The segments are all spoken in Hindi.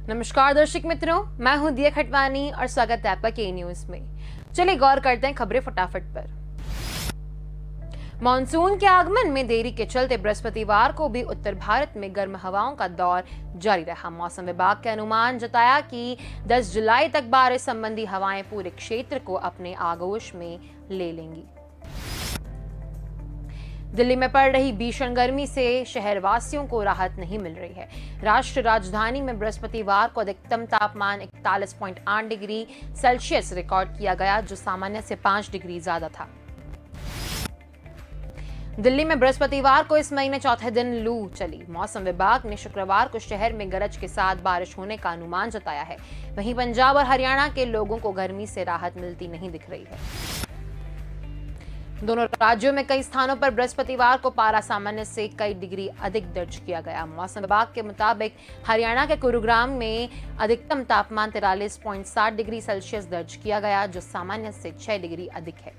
नमस्कार दर्शक मित्रों, मैं हूं दिया खटवानी और स्वागत है आपका के न्यूज में। चलिए गौर करते हैं खबरें फटाफट पर। मानसून के आगमन में देरी के चलते बृहस्पतिवार को भी उत्तर भारत में गर्म हवाओं का दौर जारी रहा। मौसम विभाग के अनुमान जताया कि 10 जुलाई तक बारिश संबंधी हवाएं पूरे क्षेत्र को अपने आगोश में ले लेंगी। दिल्ली में पड़ रही भीषण गर्मी से शहरवासियों को राहत नहीं मिल रही है। राष्ट्रीय राजधानी में बृहस्पतिवार को अधिकतम तापमान 41.8 डिग्री सेल्सियस रिकॉर्ड किया गया, जो सामान्य से 5 डिग्री ज्यादा था। दिल्ली में बृहस्पतिवार को इस महीने चौथे दिन लू चली। मौसम विभाग ने शुक्रवार को शहर में गरज के साथ बारिश होने का अनुमान जताया है। वहीं पंजाब और हरियाणा के लोगों को गर्मी से राहत मिलती नहीं दिख रही है। दोनों राज्यों में कई स्थानों पर बृहस्पतिवार को पारा सामान्य से कई डिग्री अधिक दर्ज किया गया। मौसम विभाग के मुताबिक हरियाणा के गुरुग्राम में अधिकतम तापमान 43.7 डिग्री सेल्सियस दर्ज किया गया, जो सामान्य से 6 डिग्री अधिक है।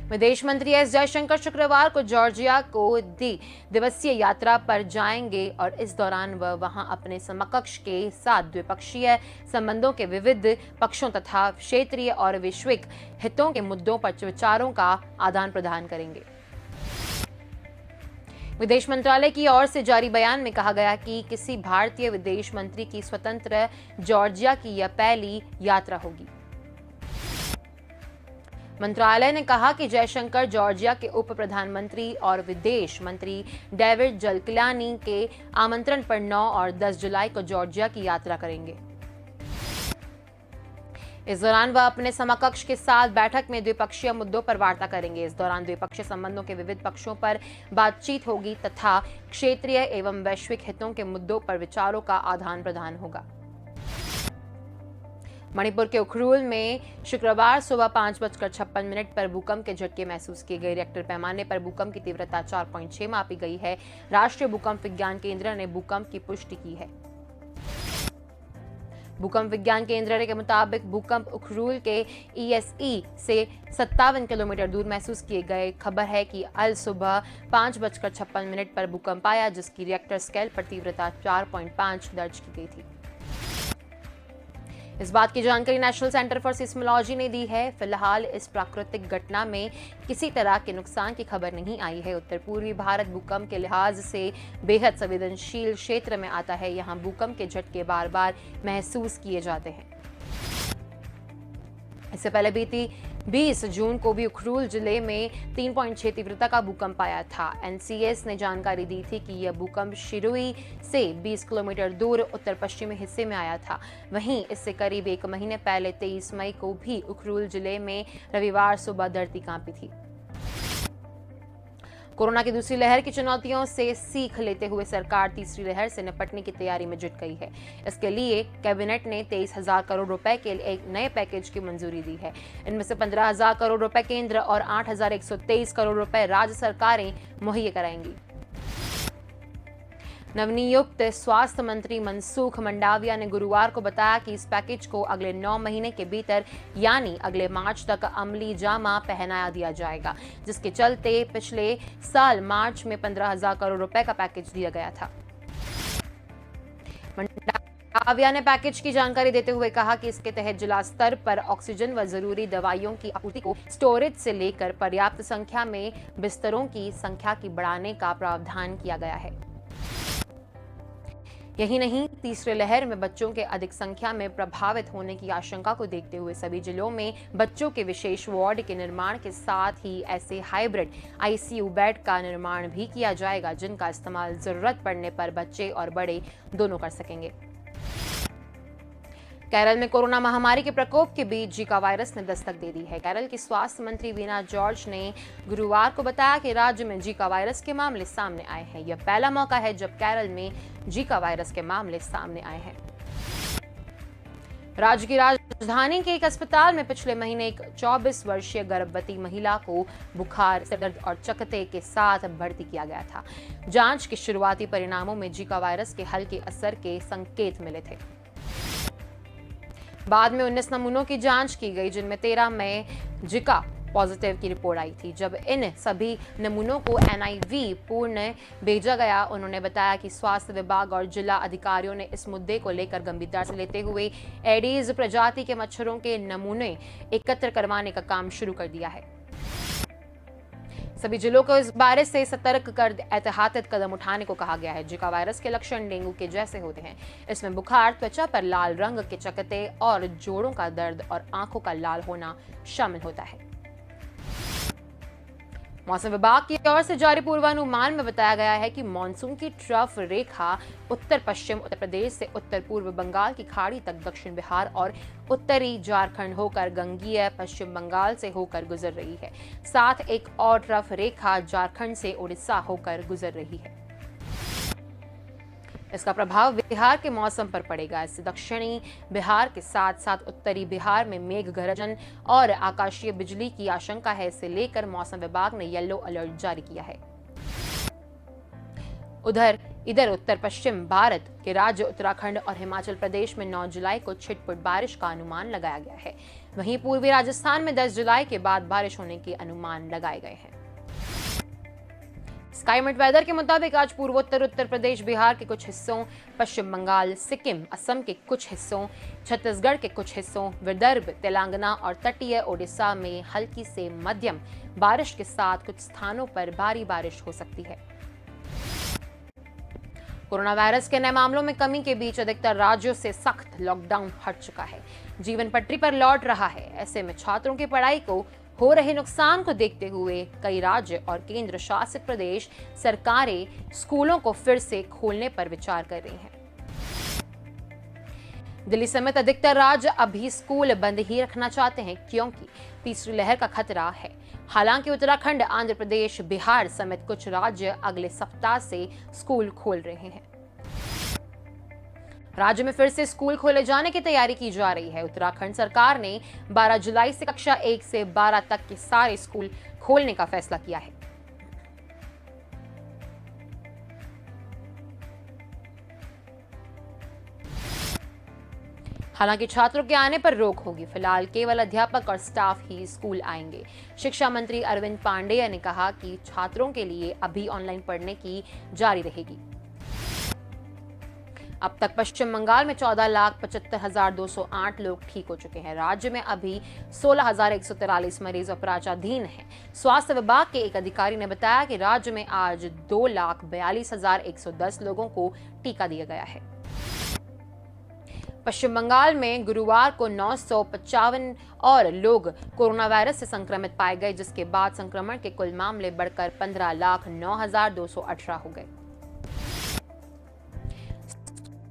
विदेश मंत्री एस जयशंकर शुक्रवार को जॉर्जिया को दिवसीय यात्रा पर जाएंगे और इस दौरान वह वहां अपने समकक्ष के साथ द्विपक्षीय संबंधों के विविध पक्षों तथा क्षेत्रीय और वैश्विक हितों के मुद्दों पर विचारों का आदान प्रदान करेंगे। विदेश मंत्रालय की ओर से जारी बयान में कहा गया कि किसी भारतीय विदेश मंत्री की स्वतंत्र जॉर्जिया की यह पहली यात्रा होगी। मंत्रालय ने कहा कि जयशंकर जॉर्जिया के उप प्रधानमंत्री और विदेश मंत्री डेविड जलकिलानी के आमंत्रण पर 9 और 10 जुलाई को जॉर्जिया की यात्रा करेंगे। इस दौरान वह अपने समकक्ष के साथ बैठक में द्विपक्षीय मुद्दों पर वार्ता करेंगे। इस दौरान द्विपक्षीय संबंधों के विविध पक्षों पर बातचीत होगी तथा क्षेत्रीय एवं वैश्विक हितों के मुद्दों पर विचारों का आदान प्रदान होगा। मणिपुर के उखरुल में शुक्रवार सुबह 5:56 पर भूकंप के झटके महसूस किए गए। रिक्टर पैमाने पर भूकंप की तीव्रता 4.6 मापी गई है। राष्ट्रीय भूकंप विज्ञान केंद्र ने भूकंप की पुष्टि की है। भूकंप विज्ञान केंद्र के मुताबिक भूकंप उखरुल के ईएसई से 57 किलोमीटर दूर महसूस किए गए। खबर है कि अल सुबह 5:56 पर भूकंप आया, जिसकी रिक्टर स्केल पर तीव्रता 4.5 दर्ज की गई थी। इस बात की जानकारी नेशनल सेंटर फॉर सिस्मोलॉजी ने दी है। फिलहाल इस प्राकृतिक घटना में किसी तरह के नुकसान की खबर नहीं आई है। उत्तर पूर्वी भारत भूकंप के लिहाज से बेहद संवेदनशील क्षेत्र में आता है। यहाँ भूकंप के झटके बार बार महसूस किए जाते हैं। इससे पहले बीती 20 जून को भी उखरुल जिले में 3.6 तीव्रता का भूकंप आया था। एनसीएस ने जानकारी दी थी कि यह भूकंप शिरुई से 20 किलोमीटर दूर उत्तर पश्चिमी हिस्से में आया था। वहीं इससे करीब 1 महीने पहले 23 मई को भी उखरुल जिले में रविवार सुबह धरती कांपी थी। कोरोना की दूसरी लहर की चुनौतियों से सीख लेते हुए सरकार तीसरी लहर से निपटने की तैयारी में जुट गई है। इसके लिए कैबिनेट ने 23,000 करोड़ रुपए के एक नए पैकेज की मंजूरी दी है। इनमें से 15,000 करोड़ रुपए केंद्र और 8,123 करोड़ रुपए राज्य सरकारें मुहैया कराएंगी। नवनियुक्त स्वास्थ्य मंत्री मनसुख मंडाविया ने गुरुवार को बताया कि इस पैकेज को अगले 9 महीने के भीतर यानी अगले मार्च तक अमली जामा पहनाया दिया जाएगा, जिसके चलते पिछले साल मार्च में 15,000 करोड़ रुपए का पैकेज दिया गया था। मंडाविया ने पैकेज की जानकारी देते हुए कहा कि इसके तहत जिला स्तर पर ऑक्सीजन व जरूरी दवाइयों की आपूर्ति को स्टोरेज से लेकर पर्याप्त संख्या में बिस्तरों की संख्या की बढ़ाने का प्रावधान किया गया है। यही नहीं, तीसरे लहर में बच्चों के अधिक संख्या में प्रभावित होने की आशंका को देखते हुए सभी जिलों में बच्चों के विशेष वार्ड के निर्माण के साथ ही ऐसे हाइब्रिड आईसीयू बेड का निर्माण भी किया जाएगा, जिनका इस्तेमाल जरूरत पड़ने पर बच्चे और बड़े दोनों कर सकेंगे। केरल में कोरोना महामारी के प्रकोप के बीच जीका वायरस ने दस्तक दे दी है। केरल की स्वास्थ्य मंत्री वीना जॉर्ज ने गुरुवार को बताया कि राज्य में जीका वायरस के मामले सामने आए हैं। यह पहला मौका है जब केरल में जीका वायरस के मामले सामने आए हैं। राज्य की राजधानी के एक अस्पताल में पिछले महीने एक 24 वर्षीय गर्भवती महिला को बुखार, सिर दर्द और चकत्ते के साथ भर्ती किया गया था। जांच के शुरुआती परिणामों में जीका वायरस के हल्के असर के संकेत मिले थे। बाद में 19 नमूनों की जांच की गई, जिनमें 13 में जीका पॉजिटिव की रिपोर्ट आई थी। जब इन सभी नमूनों को NIV पुणे भेजा गया, उन्होंने बताया कि स्वास्थ्य विभाग और जिला अधिकारियों ने इस मुद्दे को लेकर गंभीरता से लेते हुए एडीज प्रजाति के मच्छरों के नमूने एकत्र करवाने का काम शुरू कर दिया है। सभी जिलों को इस वायरस से सतर्क कर एहतियाती कदम उठाने को कहा गया है। जिका वायरस के लक्षण डेंगू के जैसे होते हैं। इसमें बुखार, त्वचा पर लाल रंग के चकत्ते और जोड़ों का दर्द और आंखों का लाल होना शामिल होता है। मौसम विभाग की ओर से जारी पूर्वानुमान में बताया गया है कि मानसून की ट्रफ रेखा उत्तर पश्चिम उत्तर प्रदेश से उत्तर पूर्व बंगाल की खाड़ी तक दक्षिण बिहार और उत्तरी झारखंड होकर गंगीय पश्चिम बंगाल से होकर गुजर रही है। साथ एक और ट्रफ रेखा झारखंड से उड़ीसा होकर गुजर रही है। इसका प्रभाव बिहार के मौसम पर पड़ेगा। इससे दक्षिणी बिहार के साथ साथ उत्तरी बिहार में मेघ गर्जन और आकाशीय बिजली की आशंका है। इसे लेकर मौसम विभाग ने येलो अलर्ट जारी किया है। इधर उत्तर पश्चिम भारत के राज्य उत्तराखंड और हिमाचल प्रदेश में 9 जुलाई को छिटपुट बारिश का अनुमान लगाया गया है। वहीं पूर्वी राजस्थान में 10 जुलाई के बाद बारिश होने के अनुमान लगाए गए हैं। स्काईमेट वेदर के मुताबिक आज पूर्वोत्तर उत्तर प्रदेश, बिहार के कुछ हिस्सों, पश्चिम बंगाल, सिक्किम, असम के कुछ हिस्सों, छत्तीसगढ़ के कुछ हिस्सों, विदर्भ, तेलंगाना और तटीय ओडिशा में हल्की से मध्यम बारिश के साथ कुछ स्थानों पर भारी बारिश हो सकती है। कोरोना वायरस के नए मामलों में कमी के बीच अधिकतर राज्यों से सख्त लॉकडाउन हट चुका है। जीवन पटरी पर लौट रहा है। ऐसे में छात्रों की पढ़ाई को हो रहे नुकसान को देखते हुए कई राज्य और केंद्र शासित प्रदेश सरकारें स्कूलों को फिर से खोलने पर विचार कर रही हैं। दिल्ली समेत अधिकतर राज्य अभी स्कूल बंद ही रखना चाहते हैं क्योंकि तीसरी लहर का खतरा है। हालांकि उत्तराखंड, आंध्र प्रदेश, बिहार समेत कुछ राज्य अगले सप्ताह से स्कूल खोल रहे हैं। राज्य में फिर से स्कूल खोले जाने की तैयारी की जा रही है। उत्तराखंड सरकार ने 12 जुलाई से कक्षा 1 से 12 तक के सारे स्कूल खोलने का फैसला किया है। हालांकि छात्रों के आने पर रोक होगी। फिलहाल केवल अध्यापक और स्टाफ ही स्कूल आएंगे। शिक्षा मंत्री अरविंद पांडेय ने कहा कि छात्रों के लिए अभी ऑनलाइन पढ़ने की जारी रहेगी। अब तक पश्चिम बंगाल में 14,75,208 लोग ठीक हो चुके हैं। राज्य में अभी 16,143 मरीज उपचाराधीन हैं। स्वास्थ्य विभाग के एक अधिकारी ने बताया कि राज्य में आज 2,42,110 लोगों को टीका दिया गया है। पश्चिम बंगाल में गुरुवार को 955 और लोग कोरोना वायरस से संक्रमित पाए गए, जिसके बाद संक्रमण के कुल मामले बढ़कर 15,09,218 हो गए।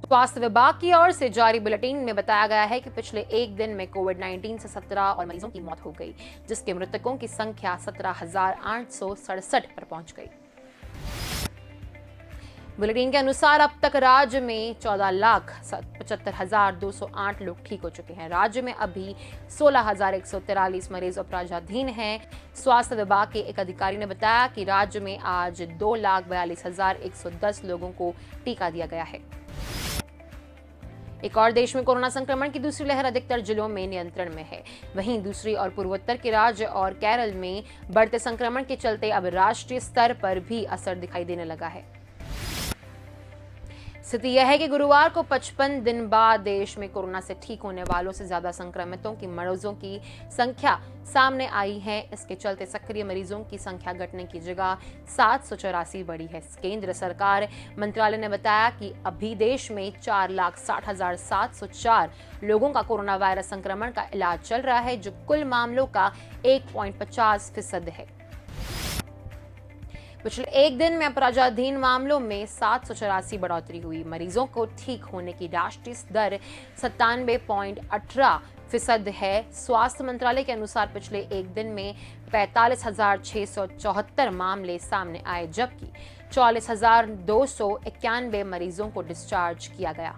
स्वास्थ्य विभाग की ओर से जारी बुलेटिन में बताया गया है कि पिछले एक दिन में कोविड-19 से 17 और मरीजों की मौत हो गई, जिसके मृतकों की संख्या 17,867 पर पहुंच गई। बुलेटिन के अनुसार अब तक राज्य में 14,75,208 लोग ठीक हो चुके हैं। राज्य में अभी 16,143 मरीज उपचाराधीन हैं। स्वास्थ्य विभाग के एक अधिकारी ने बताया कि राज्य में आज 2,42,110 लोगों को टीका दिया गया है। एक और देश में कोरोना संक्रमण की दूसरी लहर अधिकतर जिलों में नियंत्रण में है। वहीं दूसरी और पूर्वोत्तर के राज्य और केरल में बढ़ते संक्रमण के चलते अब राष्ट्रीय स्तर पर भी असर दिखाई देने लगा है। स्थिति यह है कि गुरुवार को 55 दिन बाद देश में कोरोना से ठीक होने वालों से ज्यादा संक्रमितों की मरीजों की संख्या सामने आई है। इसके चलते सक्रिय मरीजों की संख्या घटने की जगह 784 बढ़ी है। केंद्र सरकार मंत्रालय ने बताया कि अभी देश में 4,60,704 लोगों का कोरोना वायरस संक्रमण का इलाज चल रहा है, जो कुल मामलों का 1.50% है। पिछले एक दिन में अपराधाधीन मामलों में 784 बढ़ोतरी हुई। मरीजों को ठीक होने की राष्ट्रीय दर 97.18% है। स्वास्थ्य मंत्रालय के अनुसार पिछले एक दिन में 45,674 मामले सामने आए, जबकि 44,291 मरीजों को डिस्चार्ज किया गया।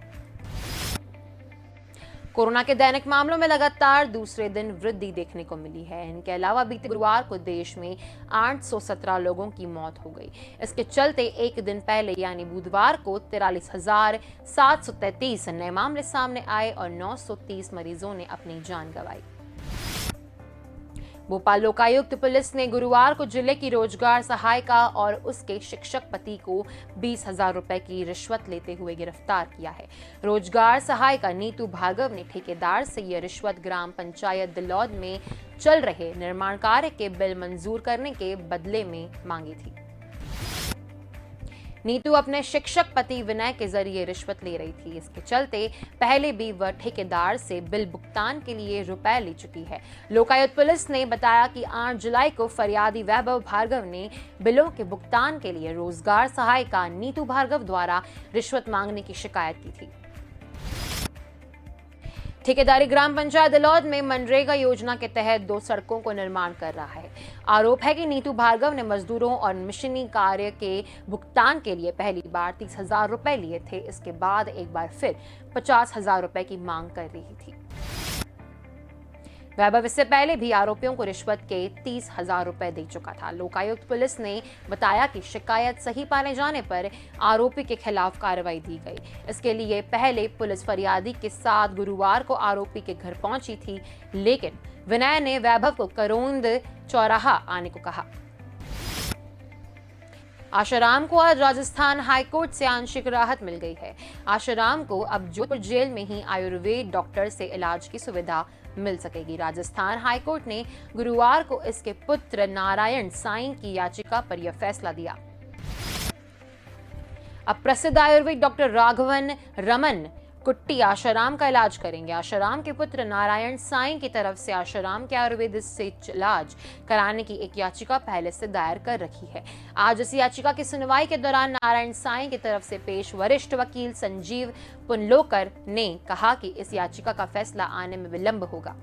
कोरोना के दैनिक मामलों में लगातार दूसरे दिन वृद्धि देखने को मिली है। इनके अलावा बीते गुरुवार को देश में 817 लोगों की मौत हो गई। इसके चलते एक दिन पहले यानी बुधवार को 43,733 नए मामले सामने आए और 930 मरीजों ने अपनी जान गंवाई। भोपाल लोकायुक्त पुलिस ने गुरुवार को जिले की रोजगार सहायिका और उसके शिक्षक पति को 20,000 रुपए की रिश्वत लेते हुए गिरफ्तार किया है। रोजगार सहायिका नीतू भार्गव ने ठेकेदार से यह रिश्वत ग्राम पंचायत दिलौद में चल रहे निर्माण कार्य के बिल मंजूर करने के बदले में मांगी थी। नीतू अपने शिक्षक पति विनय के जरिए रिश्वत ले रही थी। इसके चलते पहले भी वह ठेकेदार से बिल भुगतान के लिए रुपए ले चुकी है। लोकायुक्त पुलिस ने बताया कि 8 जुलाई को फरियादी वैभव भार्गव ने बिलों के भुगतान के लिए रोजगार सहायिका नीतू भार्गव द्वारा रिश्वत मांगने की शिकायत की थी। ठेकेदारी ग्राम पंचायत दिलौद में मनरेगा योजना के तहत 2 सड़कों को निर्माण कर रहा है। आरोप है कि नीतू भार्गव ने मजदूरों और मिशनी कार्य के भुगतान के लिए पहली बार 30,000 रुपए लिए थे। इसके बाद एक बार फिर 50,000 रुपए की मांग कर रही थी। वैभव इससे पहले भी आरोपियों को रिश्वत के 30,000 रुपए दे चुका था। लोकायुक्त पुलिस ने बताया कि शिकायत सही पाने जाने पर आरोपी के खिलाफ कार्रवाई दी गई। इसके लिए पहले पुलिस फरियादी के साथ गुरुवार को आरोपी के घर पहुंची थी, लेकिन विनय ने वैभव को करोंद चौराहा आने को कहा। आशाराम को आज राजस्थान हाईकोर्ट से आंशिक राहत मिल गई है। आशाराम को अब जोधपुर जेल में ही आयुर्वेद डॉक्टर से इलाज की सुविधा मिल सकेगी। राजस्थान हाईकोर्ट ने गुरुवार को इसके पुत्र नारायण साईं की याचिका पर यह फैसला दिया। अब प्रसिद्ध आयुर्वेद डॉक्टर राघवन रमन कुट्टी आशाराम का इलाज करेंगे। आशाराम के पुत्र नारायण साईं की तरफ से आशाराम के आयुर्वेद से इलाज कराने की एक याचिका पहले से दायर कर रखी है। आज इस याचिका की सुनवाई के दौरान नारायण साईं की तरफ से पेश वरिष्ठ वकील संजीव पुनलोकर ने कहा कि इस याचिका का फैसला आने में विलंब होगा।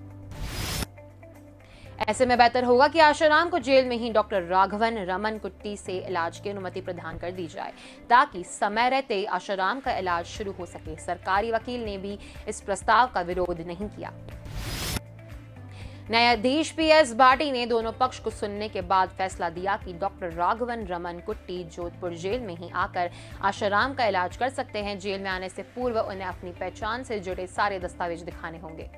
ऐसे में बेहतर होगा कि आशाराम को जेल में ही डॉक्टर राघवन रमन कुट्टी से इलाज की अनुमति प्रदान कर दी जाए, ताकि समय रहते आशाराम का इलाज शुरू हो सके। सरकारी वकील ने भी इस प्रस्ताव का विरोध नहीं किया। न्यायाधीश PS भाटी ने दोनों पक्ष को सुनने के बाद फैसला दिया कि डॉक्टर राघवन रमन कुट्टी जोधपुर जेल में ही आकर आशाराम का इलाज कर सकते हैं। जेल में आने से पूर्व उन्हें अपनी पहचान से जुड़े सारे दस्तावेज दिखाने होंगे।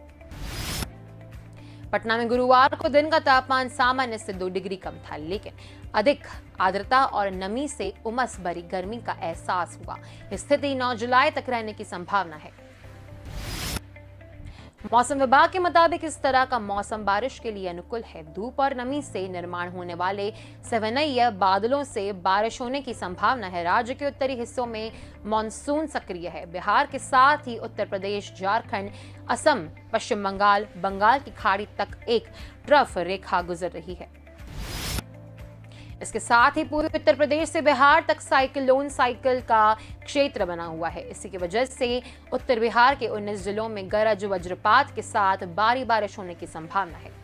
पटना में गुरुवार को दिन का तापमान सामान्य से 2 डिग्री कम था, लेकिन अधिक आर्द्रता और नमी से उमस भरी गर्मी का एहसास हुआ। स्थिति 9 जुलाई तक रहने की संभावना है। मौसम विभाग के मुताबिक इस तरह का मौसम बारिश के लिए अनुकूल है। धूप और नमी से निर्माण होने वाले सवनैया बादलों से बारिश होने की संभावना है। राज्य के उत्तरी हिस्सों में मॉनसून सक्रिय है। बिहार के साथ ही उत्तर प्रदेश, झारखंड, असम, पश्चिम बंगाल, बंगाल की खाड़ी तक एक ट्रफ रेखा गुजर रही है। इसके साथ ही पूर्वी उत्तर प्रदेश से बिहार तक साइक्लोन साइकिल का क्षेत्र बना हुआ है। इसी की वजह से उत्तर बिहार के 19 जिलों में गरज वज्रपात के साथ भारी बारिश होने की संभावना है।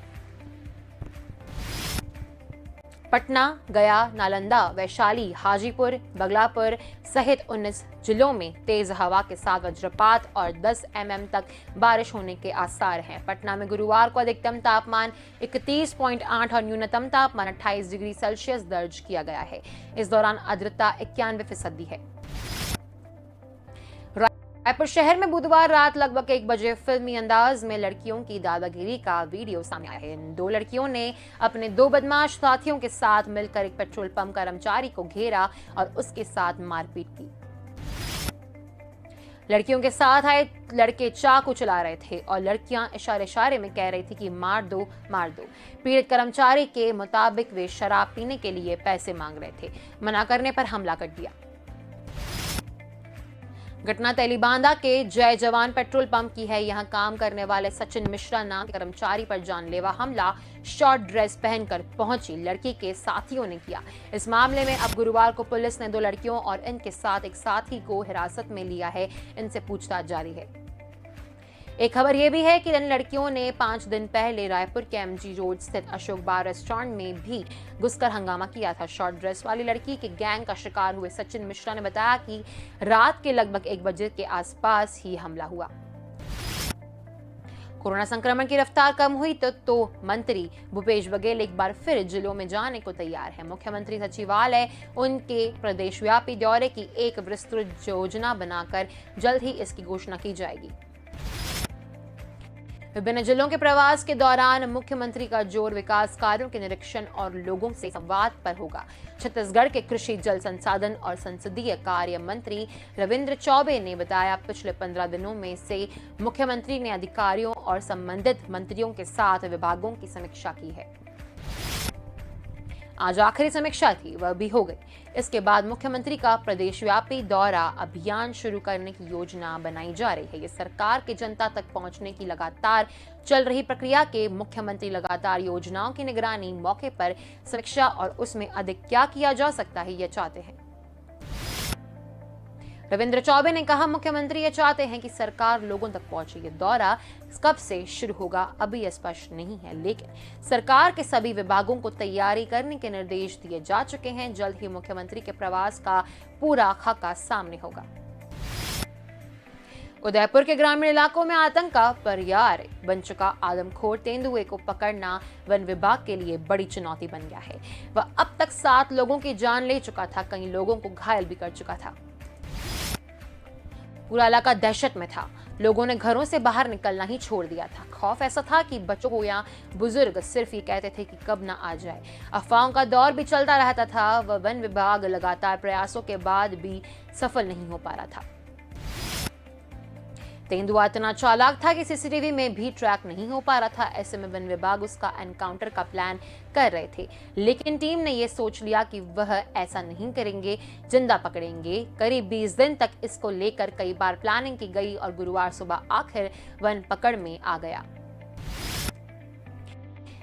पटना, गया, नालंदा, वैशाली, हाजीपुर, बगलापुर सहित 19 जिलों में तेज हवा के साथ वज्रपात और 10 mm तक बारिश होने के आसार हैं। पटना में गुरुवार को अधिकतम तापमान 31.8 और न्यूनतम तापमान 28 डिग्री सेल्सियस दर्ज किया गया है। इस दौरान आर्द्रता 91% है। रायपुर शहर में बुधवार रात लगभग 1 बजे फिल्मी अंदाज में लड़कियों की दादागिरी का वीडियो सामने आया है। इन 2 लड़कियों ने अपने 2 बदमाश साथियों के साथ मिलकर एक पेट्रोल पंप कर्मचारी को घेरा और उसके साथ मारपीट की। लड़कियों के साथ आए लड़के चाकू चला रहे थे और लड़कियां इशारे में कह रही थी कि मार दो मार दो। पीड़ित कर्मचारी के मुताबिक वे शराब पीने के लिए पैसे मांग रहे थे। मना करने पर हमला कर दिया। घटना तेलीबांधा के जय जवान पेट्रोल पंप की है। यहां काम करने वाले सचिन मिश्रा नाम के कर्मचारी पर जानलेवा हमला शॉर्ट ड्रेस पहनकर पहुंची लड़की के साथियों ने किया। इस मामले में अब गुरुवार को पुलिस ने 2 लड़कियों और इनके साथ एक साथी को हिरासत में लिया है। इनसे पूछताछ जारी है। एक खबर यह भी है कि इन लड़कियों ने 5 दिन पहले रायपुर के MG रोड स्थित अशोक बार रेस्टोरेंट में भी घुसकर हंगामा किया था। शॉर्ट ड्रेस वाली लड़की के गैंग का शिकार हुए सचिन मिश्रा ने बताया कि रात के लगभग 1 बजे के आसपास ही हमला हुआ। कोरोना संक्रमण की रफ्तार कम हुई तो मंत्री भूपेश बघेल एक बार फिर जिलों में जाने को तैयार है। मुख्यमंत्री सचिवालय उनके प्रदेशव्यापी दौरे की एक विस्तृत योजना बनाकर जल्द ही इसकी घोषणा की जाएगी। विभिन्न जिलों के प्रवास के दौरान मुख्यमंत्री का जोर विकास कार्यों के निरीक्षण और लोगों से संवाद पर होगा। छत्तीसगढ़ के कृषि, जल संसाधन और संसदीय कार्य मंत्री रविंद्र चौबे ने बताया, पिछले 15 दिनों में से मुख्यमंत्री ने अधिकारियों और संबंधित मंत्रियों के साथ विभागों की समीक्षा की है। आज आखिरी समीक्षा थी, वह भी हो गई। इसके बाद मुख्यमंत्री का प्रदेशव्यापी दौरा अभियान शुरू करने की योजना बनाई जा रही है। ये सरकार के जनता तक पहुंचने की लगातार चल रही प्रक्रिया के मुख्यमंत्री लगातार योजनाओं की निगरानी, मौके पर समीक्षा और उसमें अधिक क्या किया जा सकता है, ये चाहते हैं। रविंद्र चौबे ने कहा, मुख्यमंत्री ये चाहते हैं कि सरकार लोगों तक पहुंचे। ये दौरा कब से शुरू होगा अभी स्पष्ट नहीं है, लेकिन सरकार के सभी विभागों को तैयारी करने के निर्देश दिए जा चुके हैं। जल्द ही मुख्यमंत्री के प्रवास का पूरा खाका सामने होगा। उदयपुर के ग्रामीण इलाकों में आतंक का पर्याय बन चुका आदमखोर तेंदुए को पकड़ना वन विभाग के लिए बड़ी चुनौती बन गया है। वह अब तक 7 लोगों की जान ले चुका था, कई लोगों को घायल भी कर चुका था। पूरा इलाका दहशत में था। लोगों ने घरों से बाहर निकलना ही छोड़ दिया था। खौफ ऐसा था कि बच्चों को या बुजुर्ग सिर्फ ये कहते थे कि कब ना आ जाए। अफवाहों का दौर भी चलता रहता था। वन विभाग लगातार प्रयासों के बाद भी सफल नहीं हो पा रहा था। तेंदुआ इतना चालाक था कि सीसीटीवी में भी ट्रैक नहीं हो पा रहा था। ऐसे में वन विभाग उसका एनकाउंटर का प्लान कर रहे थे, लेकिन टीम ने यह सोच लिया कि वह ऐसा नहीं करेंगे, जिंदा पकड़ेंगे। करीब 20 दिन तक इसको लेकर कई बार प्लानिंग की गई और गुरुवार सुबह आखिर वन पकड़ में आ गया।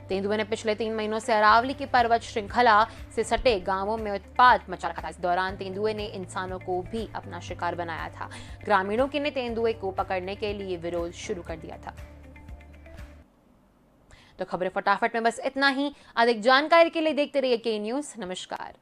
तेंदुए ने पिछले 3 महीनों से अरावली की पर्वत श्रृंखला से सटे गांवों में उत्पात मचा रखा था। इस दौरान तेंदुए ने इंसानों को भी अपना शिकार बनाया था। ग्रामीणों ने तेंदुए को पकड़ने के लिए विरोध शुरू कर दिया था। तो खबरें फटाफट में बस इतना ही। अधिक जानकारी के लिए देखते रहिए के न्यूज़। नमस्कार।